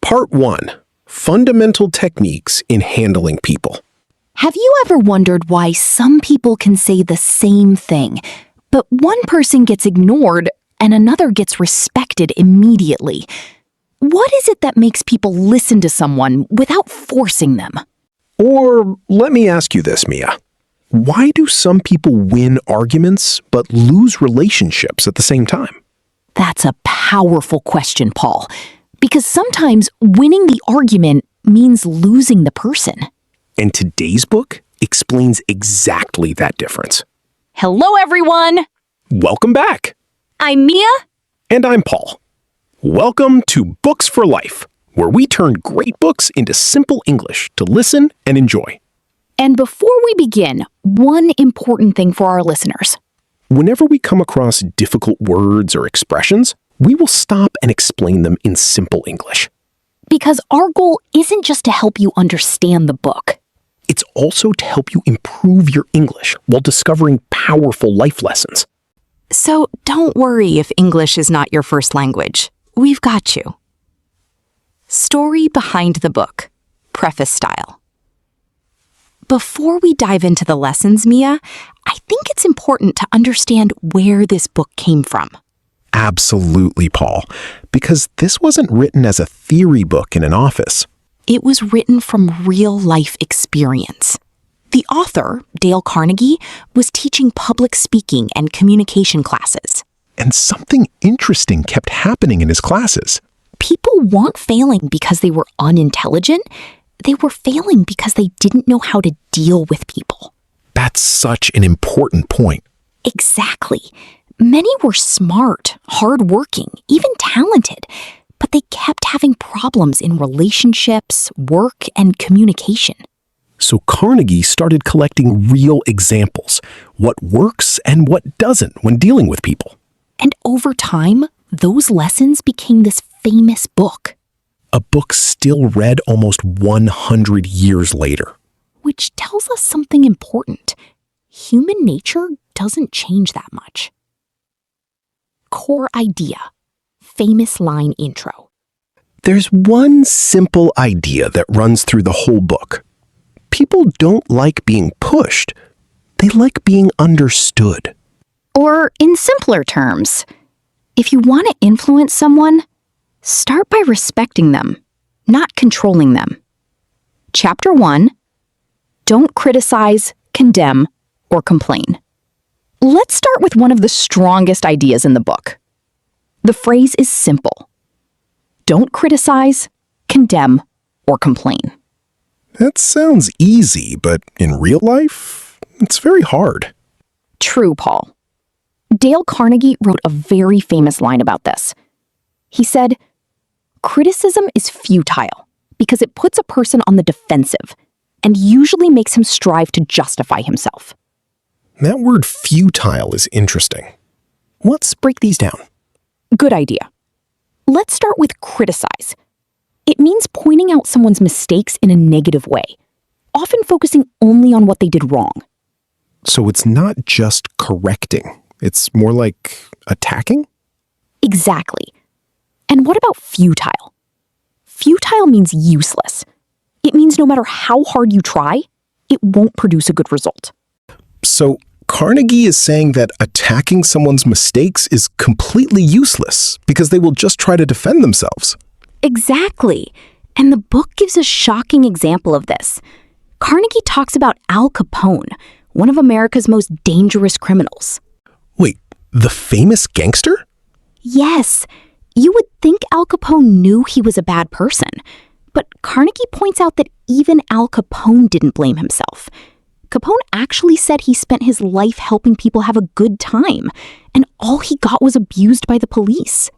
Part 1. Fundamental techniques in handling people. Have you ever wondered why some people can say the same thing, but one person gets ignored and another gets respected immediately? What is it that makes people listen to someone without forcing them? Or let me ask you this, Mia. Why do some people win arguments but lose relationships at the same time? That's a powerful question, Paul, because sometimes winning the argument means losing the person. And today's book explains exactly that difference. Hello, everyone! Welcome back. I'm Mia. And I'm Paul. Welcome to Books for Life, where we turn great books into simple English to listen and enjoy. And before we begin, one important thing for our listeners. Whenever we come across difficult words or expressions, we will stop and explain them in simple English. Because our goal isn't just to help you understand the book. It's also to help you improve your English while discovering powerful life lessons. So don't worry if English is not your first language. We've got you. Story behind the book, preface style. Before we dive into the lessons, Mia, I think it's important to understand where this book came from. Absolutely, Paul, because this wasn't written as a theory book in an office. It was written from real-life experience. The author, Dale Carnegie, was teaching public speaking and communication classes. And something interesting kept happening in his classes. People weren't failing because they were unintelligent. They were failing because they didn't know how to deal with people. That's such an important point. Exactly. Many were smart, hardworking, even talented, but they kept having problems in relationships, work, and communication. So Carnegie started collecting real examples, what works and what doesn't when dealing with people. And over time, those lessons became this famous book. A book still read almost 100 years later. Which tells us something important. Human nature doesn't change that much. Core idea. Famous line intro. There's one simple idea that runs through the whole book. People don't like being pushed. They like being understood. Or in simpler terms, if you want to influence someone, start by respecting them, not controlling them. Chapter 1, don't criticize, condemn, or complain. Let's start with one of the strongest ideas in the book. The phrase is simple. Don't criticize, condemn, or complain. That sounds easy, but in real life, it's very hard. True, Paul. Dale Carnegie wrote a very famous line about this. He said, "Criticism is futile because it puts a person on the defensive and usually makes him strive to justify himself." That word futile is interesting. Let's break these down. Good idea. Let's start with criticize. It means pointing out someone's mistakes in a negative way, often focusing only on what they did wrong. So it's not just correcting. It's more like attacking? Exactly. And what about futile? Futile means useless. It means no matter how hard you try, it won't produce a good result. So Carnegie is saying that attacking someone's mistakes is completely useless because they will just try to defend themselves. Exactly. And the book gives a shocking example of this. Carnegie talks about Al Capone, one of America's most dangerous criminals. Wait, the famous gangster? Yes. You would think Al Capone knew he was a bad person, but Carnegie points out that even Al Capone didn't blame himself. Capone actually said he spent his life helping people have a good time, and all he got was abused by the police.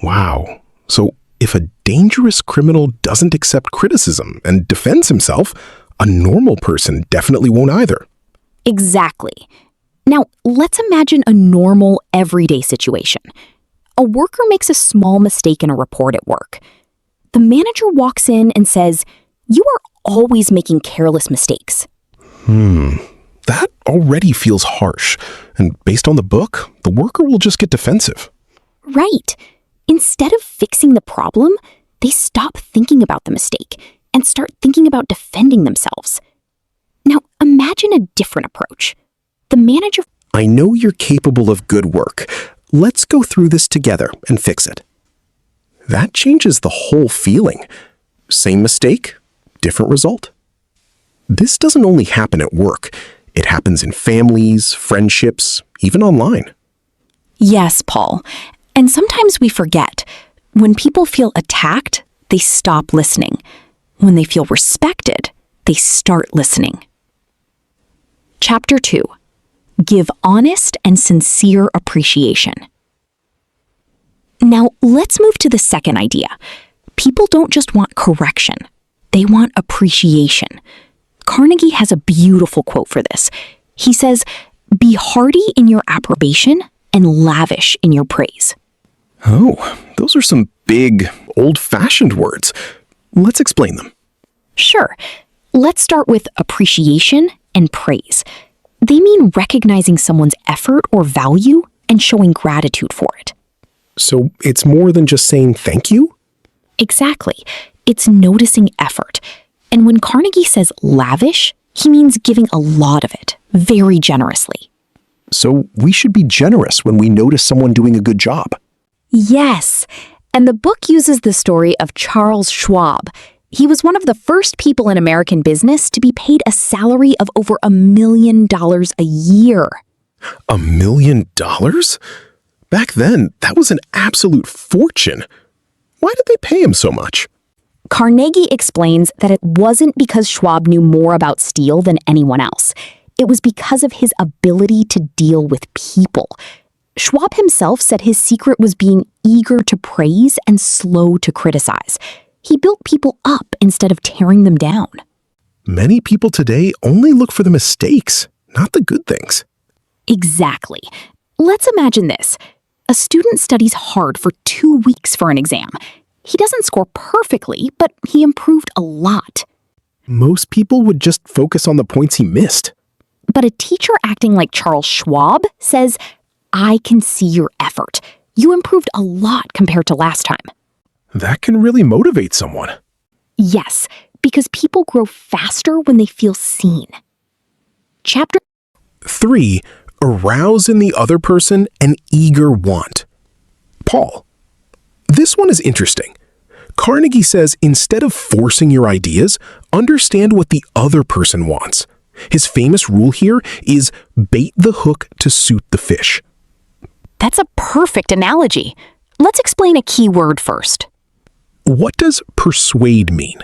Wow. So if a dangerous criminal doesn't accept criticism and defends himself, a normal person definitely won't either. Exactly. Now, let's imagine a normal, everyday situation. A worker makes a small mistake in a report at work. The manager walks in and says, "You are always making careless mistakes." That already feels harsh. And based on the book, the worker will just get defensive. Right. Instead of fixing the problem, they stop thinking about the mistake and start thinking about defending themselves. Now, imagine a different approach. The manager. I know you're capable of good work. Let's go through this together and fix it. That changes the whole feeling. Same mistake, different result. This doesn't only happen at work. It happens in families, friendships, even online. Yes, Paul. And sometimes we forget. When people feel attacked, they stop listening. When they feel respected, they start listening. Chapter 2. Give honest and sincere appreciation. Now, let's move to the second idea. People don't just want correction. They want appreciation. Carnegie has a beautiful quote for this. He says, "Be hearty in your approbation and lavish in your praise." Oh, those are some big, old-fashioned words. Let's explain them. Sure. Let's start with appreciation and praise. They mean recognizing someone's effort or value and showing gratitude for it. So it's more than just saying thank you? Exactly. It's noticing effort. And when Carnegie says lavish, he means giving a lot of it, very generously. So we should be generous when we notice someone doing a good job. Yes. And the book uses the story of Charles Schwab. He was one of the first people in American business to be paid a salary of over $1 million a year. $1 million? Back then, that was an absolute fortune. Why did they pay him so much? Carnegie explains that it wasn't because Schwab knew more about steel than anyone else. It was because of his ability to deal with people. Schwab himself said his secret was being eager to praise and slow to criticize. He built people up instead of tearing them down. Many people today only look for the mistakes, not the good things. Exactly. Let's imagine this. A student studies hard for 2 weeks for an exam. He doesn't score perfectly, but he improved a lot. Most people would just focus on the points he missed. But a teacher acting like Charles Schwab says, "I can see your effort. You improved a lot compared to last time." That can really motivate someone. Yes, because people grow faster when they feel seen. Chapter 3. Arouse in the other person an eager want. Paul. This one is interesting. Carnegie says instead of forcing your ideas, understand what the other person wants. His famous rule here is bait the hook to suit the fish. That's a perfect analogy. Let's explain a key word first. What does persuade mean?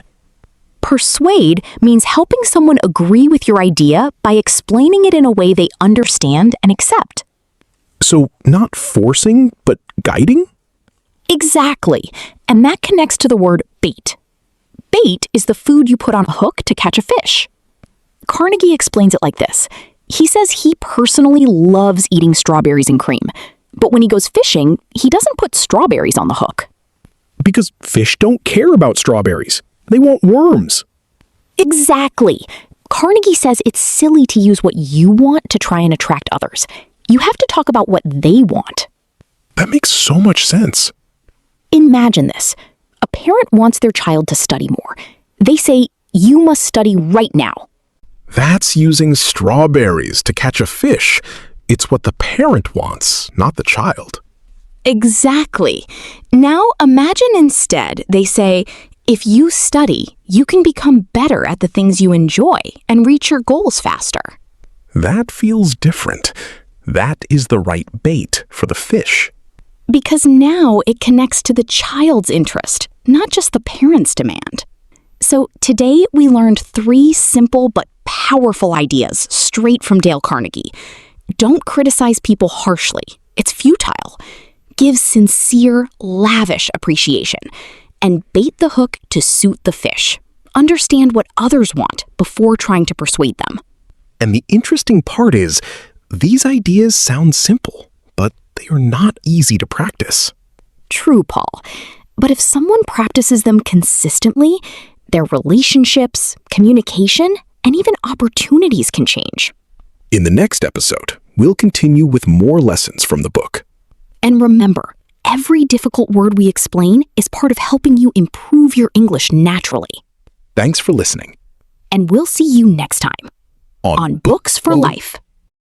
Persuade means helping someone agree with your idea by explaining it in a way they understand and accept. So not forcing, but guiding? Exactly. And that connects to the word bait. Bait is the food you put on a hook to catch a fish. Carnegie explains it like this. He says he personally loves eating strawberries and cream, but when he goes fishing, he doesn't put strawberries on the hook. Because fish don't care about strawberries. They want worms. Exactly. Carnegie says it's silly to use what you want to try and attract others. You have to talk about what they want. That makes so much sense. Imagine this. A parent wants their child to study more. They say, "You must study right now." That's using strawberries to catch a fish. It's what the parent wants, not the child. Exactly. Now imagine instead they say, "If you study, you can become better at the things you enjoy and reach your goals faster." That feels different. That is the right bait for the fish. Because now it connects to the child's interest, not just the parent's demand. So today we learned 3 simple but powerful ideas straight from Dale Carnegie. Don't criticize people harshly. It's futile. Give sincere, lavish appreciation. And bait the hook to suit the fish. Understand what others want before trying to persuade them. And the interesting part is, these ideas sound simple, but they are not easy to practice. True, Paul. But if someone practices them consistently, their relationships, communication, and even opportunities can change. In the next episode, we'll continue with more lessons from the book. And remember, every difficult word we explain is part of helping you improve your English naturally. Thanks for listening. And we'll see you next time on Books for Life.